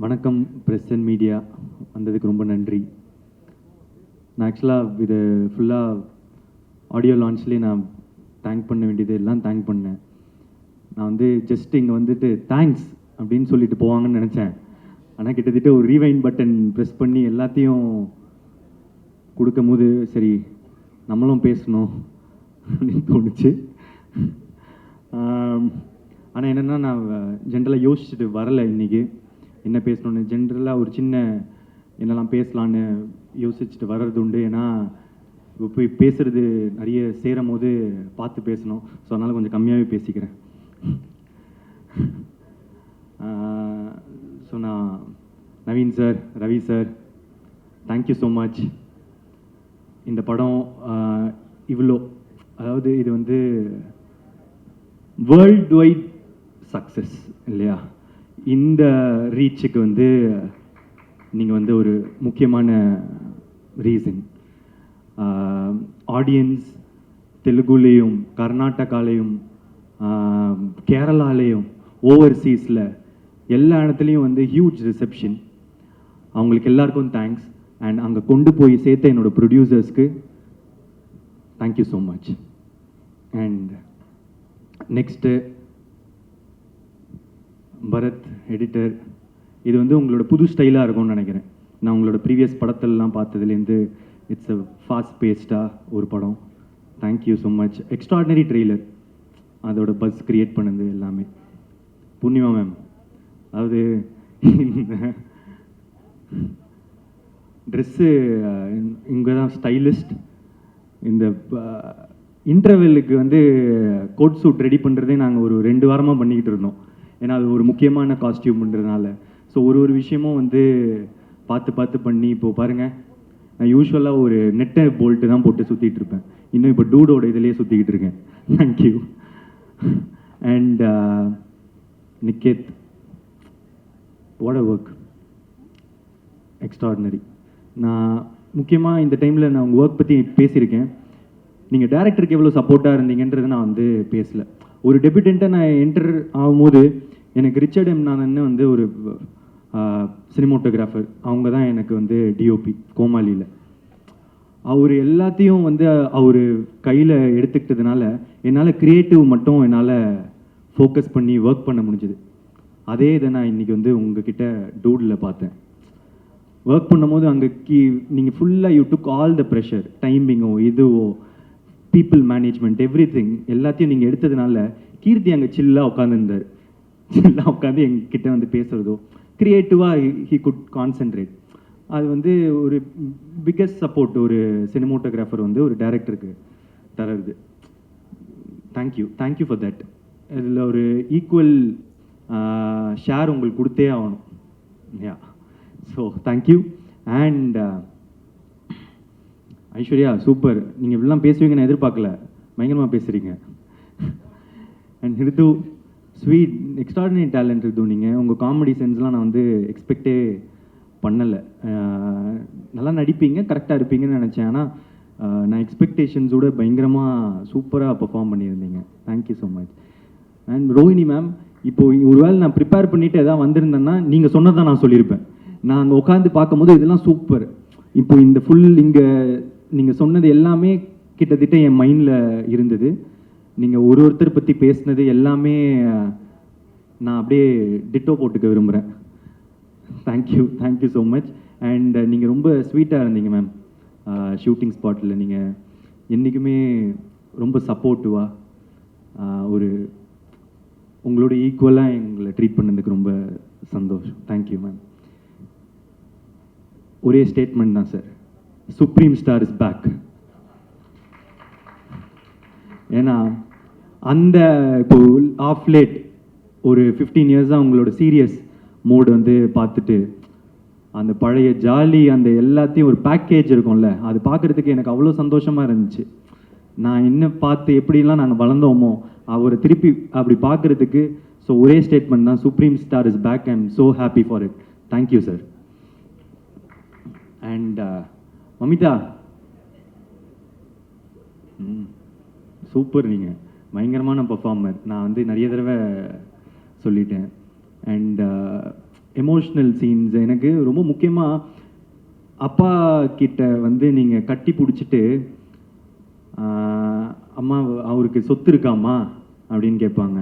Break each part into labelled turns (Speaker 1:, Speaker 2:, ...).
Speaker 1: வணக்கம் press and media வந்ததுக்கு ரொம்ப நன்றி. நான் ஆக்சுவலாக இது ஃபுல்லாக ஆடியோ லான்ச்லேயே நான் தேங்க் பண்ண வேண்டியது எல்லாம் தேங்க் பண்ணேன். நான் வந்து ஜஸ்ட் இங்கே வந்துட்டு தேங்க்ஸ் அப்படின்னு சொல்லிட்டு போவாங்கன்னு நினச்சேன். ஆனால் கிட்டத்தட்ட ஒரு ரீவைண்ட் பட்டன் ப்ரெஸ் பண்ணி எல்லாத்தையும் கொடுக்கும் போது சரி நம்மளும் பேசணும் அப்படின்னு தோணுச்சு. ஆனால் என்னென்னா நான் ஜென்ரலாக யோசிச்சுட்டு வரலை இன்றைக்கி என்ன பேசணுன்னு. ஜென்ரலாக ஒரு சின்ன என்னெல்லாம் பேசலான்னு யோசிச்சுட்டு வர்றது உண்டு. ஏன்னா இப்போ போய் பேசுகிறது நிறைய சேரும் போது பார்த்து பேசணும். ஸோ அதனால் கொஞ்சம் கம்மியாகவே பேசிக்கிறேன். ஸோ நான் Naveen sir, Ravi sir, thank you so much. இந்த படம் இவ்வளோ, அதாவது இது வந்து வேர்ல்டு வைட் சக்ஸஸ் இல்லையா? இந்த ரீச்சுக்கு வந்து நீங்கள் வந்து ஒரு முக்கியமான ரீசன். ஆடியன்ஸ் தெலுங்குலேயும் கர்நாடகாலேயும் கேரளாலேயும் ஓவர்சீஸில் எல்லா இடத்துலையும் வந்து ஹியூஜ் ரிசப்ஷன். அவங்களுக்கு எல்லாருக்கும் தேங்க்ஸ். அண்ட் அங்கே கொண்டு போய் சேர்த்த என்னோடய ப்ரொடியூசர்ஸ்க்கு thank you so much. And next Bharath editor, இது வந்து உங்களோட புது ஸ்டைலாக இருக்கும்னு நினைக்கிறேன். நான் உங்களோட ப்ரீவியஸ் படத்திலலாம் பார்த்ததுலேருந்து இட்ஸ் அ ஃபாஸ்ட் பேஸ்டாக ஒரு படம். Thank you so much. Extraordinary trailer, அதோட பஸ் க்ரியேட் பண்ணது எல்லாமே. பூர்ணிமா மேம், அதாவது ட்ரெஸ்ஸு இங்கே தான் ஸ்டைலிஸ்ட். இந்த இன்டர்வெல்லுக்கு வந்து கோட் சூட் ரெடி பண்ணுறதே நாங்கள் ஒரு 2 வாரமாக பண்ணிக்கிட்டு இருந்தோம். ஏன்னா அது ஒரு முக்கியமான காஸ்டியூம்ன்றதுனால. ஸோ ஒரு விஷயமும் வந்து பார்த்து பண்ணி இப்போது பாருங்கள், நான் யூஸ்வலாக ஒரு நெட்டை போல்ட்டு தான் போட்டு சுற்றிட்டு இருப்பேன். இன்னும் இப்போ டூடோட இதிலேயே சுற்றிக்கிட்டு இருக்கேன். Thank you. And Niket, what a work, extraordinary. நான் முக்கியமாக இந்த டைமில் நான் உங்கள் ஒர்க் பற்றி பேசியிருக்கேன். நீங்கள் டேரக்டருக்கு எவ்வளோ சப்போர்ட்டாக இருந்தீங்கன்றது நான் வந்து பேசலை. ஒரு டெபியூட்டண்ட்டாக நான் என்டர் ஆகும்போது எனக்கு ரிச்சர்ட் எம் நாதன் வந்து ஒரு சினிமோட்டோகிராஃபர், அவங்க தான் எனக்கு வந்து டிஓபி கோமாளியில். அவர் எல்லாத்தையும் வந்து அவர் கையில் எடுத்துக்கிட்டதுனால என்னால் க்ரியேட்டிவ் மட்டும் என்னால் ஃபோக்கஸ் பண்ணி ஒர்க் பண்ண முடிஞ்சுது. அதே இதை நான் இன்றைக்கி வந்து உங்ககிட்ட டூடில் பார்த்தேன். ஒர்க் பண்ணும்போது அங்கே நீங்கள் ஃபுல்லாக you took all the pressure, டைமிங்கோ இதுவோ பீப்புள் மேனேஜ்மெண்ட் எவ்ரிதிங் எல்லாத்தையும் நீங்கள் எடுத்ததுனால கீர்த்தி அங்கே சில்லாக உட்காந்துருந்தார். சில்லாக உட்காந்து எங்ககிட்ட வந்து பேசுகிறதோ க்ரியேட்டிவாக ஹீ குட் கான்சென்ட்ரேட். அது வந்து ஒரு பிக்கஸ்ட் சப்போர்ட் ஒரு சினிமோட்டோகிராஃபர் வந்து ஒரு டைரக்டருக்கு தர்றது. Thank you for that. இதில் ஒரு ஈக்குவல் ஷேர் உங்களுக்கு கொடுத்தே ஆகணும். Yeah, so thank you. And Aishwarya, super. நீங்கள் இப்படிலாம் பேசுவீங்க நான் எதிர்பார்க்கல, பயங்கரமாக பேசுகிறீங்க. And Ritu, sweet, extraordinary talent Ritu. நீங்கள் உங்கள் காமெடி சென்ஸ்லாம் நான் வந்து எக்ஸ்பெக்டே பண்ணலை. நல்லா நடிப்பீங்க, கரெக்டாக இருப்பீங்கன்னு நினச்சேன். ஆனால் நான் எக்ஸ்பெக்டேஷன்ஸோட பயங்கரமாக சூப்பராக பர்ஃபார்ம் பண்ணியிருந்தீங்க. Thank you so much. And Rohini ma'am, இப்போது ஒருவேளை நான் ப்ரிப்பேர் பண்ணிவிட்டு எதாவது வந்திருந்தேன்னா நீங்கள் சொன்னதான் நான் சொல்லியிருப்பேன். நான் அங்கே உட்காந்து பார்க்கும்போது இதெல்லாம் சூப்பர். இப்போ இந்த ஃபுல் இங்கே நீங்கள் சொன்னது எல்லாமே கிட்டத்தட்ட என் மைண்டில் இருந்தது. நீங்கள் ஒருத்தர் பற்றி பேசினது எல்லாமே நான் அப்படியே டிட்டோ போட்டுக்க விரும்புகிறேன். Thank you so much. அண்ட் நீங்கள் ரொம்ப ஸ்வீட்டாக இருந்தீங்க மேம். ஷூட்டிங் ஸ்பாட்டில் நீங்கள் என்றைக்குமே ரொம்ப சப்போர்ட்டிவாக ஒரு உங்களோட ஈக்குவலாக எங்களை ட்ரீட் பண்ணதுக்கு ரொம்ப சந்தோஷம். Thank you ma'am. ஒரே ஸ்டேட்மெண்ட் தான் sir, supreme star is back. ஏன்னா அந்த இப்போ ஆஃப் லேட் ஒரு 15 இயர்ஸாக உங்களோட சீரியஸ் மோடு வந்து பார்த்துட்டு அந்த பழைய ஜாலி அந்த எல்லாத்தையும் ஒரு பேக்கேஜ் இருக்கும்ல, அது பார்க்குறதுக்கு எனக்கு அவ்வளோ சந்தோஷமாக இருந்துச்சு. நான் இன்னும் பார்த்து எப்படிலாம் நாங்கள் வளர்ந்தோமோ அவரை திருப்பி அப்படி பார்க்குறதுக்கு. ஸோ ஒரே ஸ்டேட்மெண்ட் தான், supreme star is back. I am so happy for it. Thank you sir. And Mamitha, super. நீங்கள் பயங்கரமான பர்ஃபார்மர். நான் வந்து நிறைய தடவை சொல்லிட்டேன். அண்ட் எமோஷ்னல் சீன்ஸ் எனக்கு ரொம்ப முக்கியமாக அப்பா கிட்ட வந்து நீங்கள் கட்டி பிடிச்சிட்டு அம்மா அவருக்கு சொத்து இருக்காம்மா அப்படின்னு கேட்பாங்க.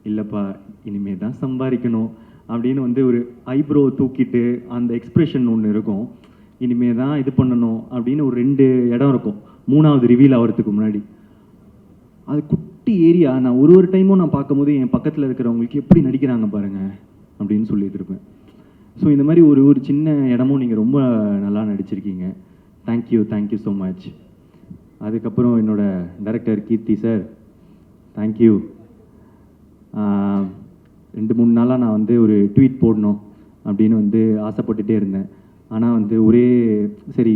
Speaker 1: இல்லைப்பா இனிமே தான் சம்பாதிக்கணும் அப்படின்னு வந்து ஒரு ஐப்ரோ தூக்கிட்டு அந்த எக்ஸ்ப்ரெஷன் ஒன்று இருக்கும். இனிமே தான் இது பண்ணணும் அப்படின்னு ஒரு 2 இடம் இருக்கும் 3வது ரிவீல் ஆகிறதுக்கு முன்னாடி. அது குட்டி ஏரியா. நான் ஒரு டைமும் நான் பார்க்கும்போது என் பக்கத்தில் இருக்கிறவங்களுக்கு எப்படி நடிக்கிறாங்க பாருங்க அப்படின்னு சொல்லிட்டு இருப்பேன். ஸோ இந்த மாதிரி ஒரு சின்ன இடமும் நீங்கள் ரொம்ப நல்லா நடிச்சிருக்கீங்க. Thank you so much. அதுக்கப்புறம் என்னோட டைரக்டர் கீர்த்தி சார், தேங்க்யூ. 2-3 நாளாக நான் வந்து ஒரு ட்வீட் போடணும் அப்படின்னு வந்து ஆசைப்பட்டுட்டே இருந்தேன். ஆனால் வந்து சரி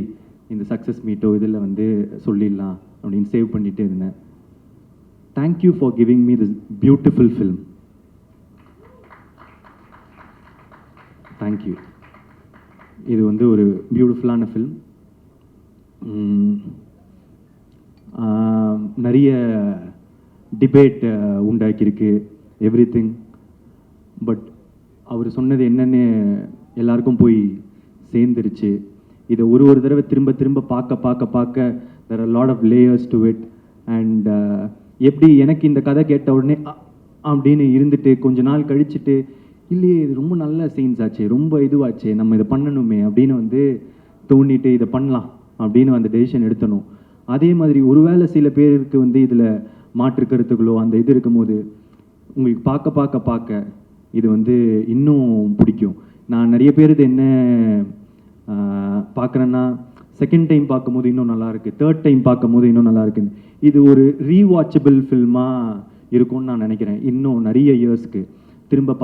Speaker 1: இந்த சக்ஸஸ் மீட்டோ இதில் வந்து சொல்லிடலாம் அப்படின்னு சேவ் பண்ணிகிட்டே இருந்தேன். Thank you for giving me this beautiful film. Thank you. இது வந்து ஒரு பியூட்டிஃபுல்லான ஃபில்ம். நிறைய டிபேட் உண்டாக்கியிருக்கு எவ்ரிதிங். பட் அவர் சொன்னது என்னன்னு எல்லாருக்கும் போய் சேர்ந்துருச்சு. இதை ஒரு தடவை திரும்ப பார்க்க there are a lot of layers to it. And எப்படி எனக்கு இந்த கதை கேட்ட உடனே அப்படின்னு இருந்துட்டு கொஞ்ச நாள் கழிச்சுட்டு இல்லையே இது ரொம்ப நல்ல சீன்ஸ் ஆச்சு, ரொம்ப இதுவாச்சு, நம்ம இதை பண்ணணுமே அப்படின்னு வந்து தோண்டிட்டு இதை பண்ணலாம் அப்படின்னு அந்த டெசிஷன் எடுத்தணும். அதே மாதிரி ஒருவேளை சில பேருக்கு வந்து இதில் மாற்று கருத்துக்களோ அந்த இது இருக்கும்போது உங்களுக்கு பார்க்க இது வந்து இன்னும் பிடிக்கும். நான் நிறைய பேர் இது என்ன பார்க்குறேன்னா செகண்ட் டைம் பார்க்கும்போது இன்னும் நல்லாயிருக்கு, தேர்ட் டைம் பார்க்கும்போது இன்னும் நல்லா இருக்குன்னு. இது ஒரு ரீவாட்சபிள் ஃபில்மாக இருக்கும்னு நான் நினைக்கிறேன். இன்னும் நிறைய இயர்ஸ்க்கு திரும்ப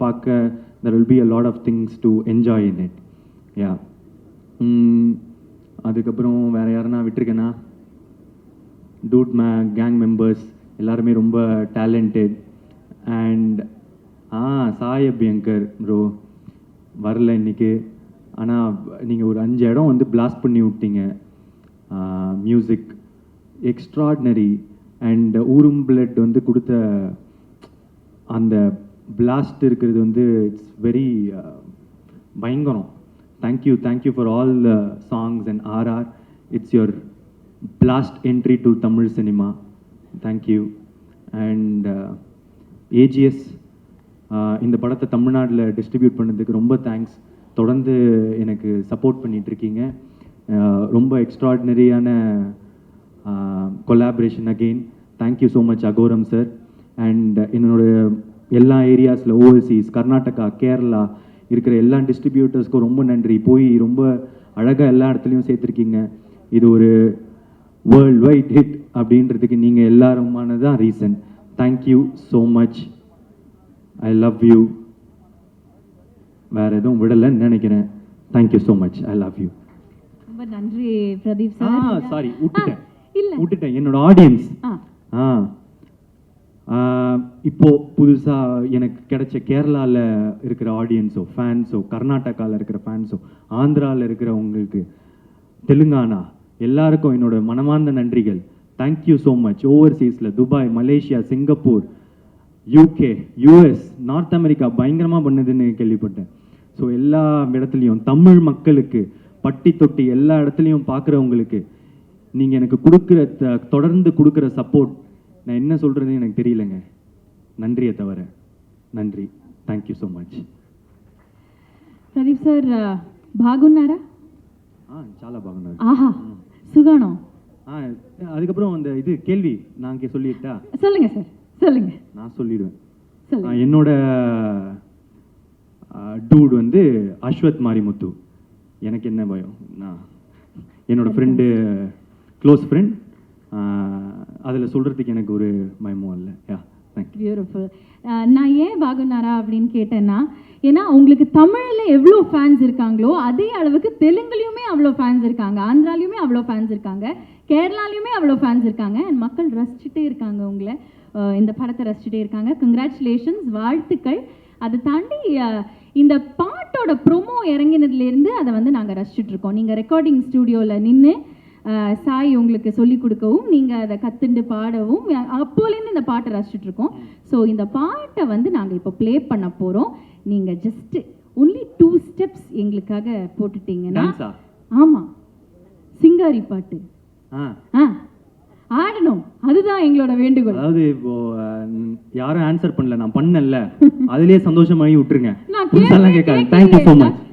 Speaker 1: பார்க்க there will be a lot of things to enjoy in it. யா. அதுக்கப்புறம் வேறு யாருன்னா விட்டுருக்கேன்னா டூட் கேங் மெம்பர்ஸ் எல்லாருமே ரொம்ப talented. And Sai Abhyankar bro வரல இன்னைக்கு. ஆனால் நீங்கள் ஒரு 5 இடம் வந்து பிளாஸ்ட் பண்ணி விட்டீங்க. Music extraordinary. அண்ட் ஊரும் பிளட் வந்து கொடுத்த அந்த பிளாஸ்ட் இருக்கிறது வந்து இட்ஸ் வெரி பயங்கரம். Thank you for all the songs and RR. It's your blast entry to Tamil cinema. Thank you. And AGS இந்த படத்தை தமிழ்நாட்டில் டிஸ்ட்ரிபியூட் பண்ணதுக்கு ரொம்ப தேங்க்ஸ். தொடர்ந்து எனக்கு சப்போர்ட் பண்ணிகிட்ருக்கீங்க. ரொம்ப எக்ஸ்ட்ராடினரியான collaboration again. Thank you so much Aghoram sir. And என்னோட எல்லா ஏரியாஸில் ஓவர்சீஸ் கர்நாடகா கேரளா இருக்கிற எல்லா டிஸ்ட்ரிபியூட்டர்ஸ்க்கும் ரொம்ப நன்றி. போய் ரொம்ப அழகாக எல்லா இடத்துலையும் சேர்த்துருக்கீங்க. இது ஒரு வேர்ல்ட் வைட் ஹிட் அப்படின்றதுக்கு நீங்கள் எல்லாருமான தான் reason. Thank you so much. I love you. வேறு எதுவும் விடலைன்னு நினைக்கிறேன். Thank you so much. I love you.
Speaker 2: ரொம்ப நன்றி பிரதீப் சார்.
Speaker 1: சாரி விட்டுட்டேன் என்னோட ஆடியன்ஸ். இப்போ புதுசாக எனக்கு கிடைச்ச கேரளாவில் இருக்கிற ஆடியன்ஸோ ஃபேன்ஸோ கர்நாடகாவில் இருக்கிற ஃபேன்ஸோ ஆந்திராவில் இருக்கிறவங்களுக்கு தெலுங்கானா எல்லாருக்கும் என்னோட மனமார்ந்த நன்றிகள். Thank you so much. ஓவர்சீஸில் Dubai Malaysia Singapore UK US north America பயங்கரமாக பண்ணுதுன்னு கேள்விப்பட்டேன். ஸோ எல்லா இடத்துலையும் தமிழ் மக்களுக்கு பட்டி தொட்டி எல்லா இடத்துலையும் பார்க்குறவங்களுக்கு நீங்கள் எனக்கு தொடர்ந்து கொடுக்குற சப்போர்ட் நான் என்ன சொல்கிறதுன்னு எனக்கு தெரியலங்க. நன்றியை தவிர நன்றி. Thank you so much.
Speaker 2: Pradeep sir బాగున్నారా?
Speaker 1: చాలా బాగున్నారు.
Speaker 2: ஆஹா சுகானம்.
Speaker 1: அதுக்கப்புறம் அந்த இது கேள்வி நான் சொல்லிட்டா?
Speaker 2: சொல்லுங்க சார் சொல்லுங்க.
Speaker 1: நான் சொல்லிடுவேன். என்னோட டூட் வந்து அஸ்வத் மாரிமுத்து. எனக்கு என்ன பயம், நான் என்னோட ஃப்ரெண்டு க்ளோஸ் ஃப்ரெண்ட், அதில் சொல்கிறதுக்கு எனக்கு ஒரு பயமும் இல்லை. Yeah thank you.
Speaker 2: பியூட்டிஃபுல். நான் ஏன் பாகுனாரா அப்படின்னு கேட்டேன்னா, ஏன்னா உங்களுக்கு தமிழில் எவ்வளோ ஃபேன்ஸ் இருக்காங்களோ அதே அளவுக்கு தெலுங்குலையுமே அவ்வளோ ஃபேன்ஸ் இருக்காங்க, ஆந்திராலையுமே அவ்வளோ ஃபேன்ஸ் இருக்காங்க, கேரளாலையுமே அவ்வளோ ஃபேன்ஸ் இருக்காங்க. அண்ட் மக்கள் ரசிச்சுட்டே இருக்காங்க, உங்களை இந்த படத்தை ரசிச்சுட்டே இருக்காங்க. கங்க்ராச்சுலேஷன்ஸ், வாழ்த்துக்கள். அதை தாண்டி இந்த பாட்டோட ப்ரொமோ இறங்கினதுலேருந்து அதை வந்து நாங்கள் ரசிச்சுட்ருக்கோம். நீங்கள் ரெக்கார்டிங் ஸ்டூடியோவில் நின்று சாய் உங்களுக்கு சொல்லிக் கொடுக்கவும் நீங்கள் அதை கற்றுண்டு பாடவும் அப்போலேருந்து இந்த பாட்டை ரசிச்சுட்ருக்கோம். ஸோ இந்த பாட்டை வந்து நாங்கள் இப்போ ப்ளே பண்ண போகிறோம். நீங்கள் ஜஸ்ட்டு ஒன்லி 2 ஸ்டெப்ஸ் எங்களுக்காக போட்டுட்டீங்கன்னா
Speaker 1: டான்ஸா?
Speaker 2: ஆமா, சிங்காரி பாட்டு
Speaker 1: ஆ
Speaker 2: ஆடணும், அதுதான் எங்களோட வேண்டுகோள்.
Speaker 1: அதாவது இப்போ யாரும் ஆன்சர் பண்ணல, நான் பண்ணல, அதுலயே சந்தோஷமாகி விட்டுருங்க.
Speaker 2: நான்
Speaker 1: புதுசாலாம் கேட்காது. Thank you so much.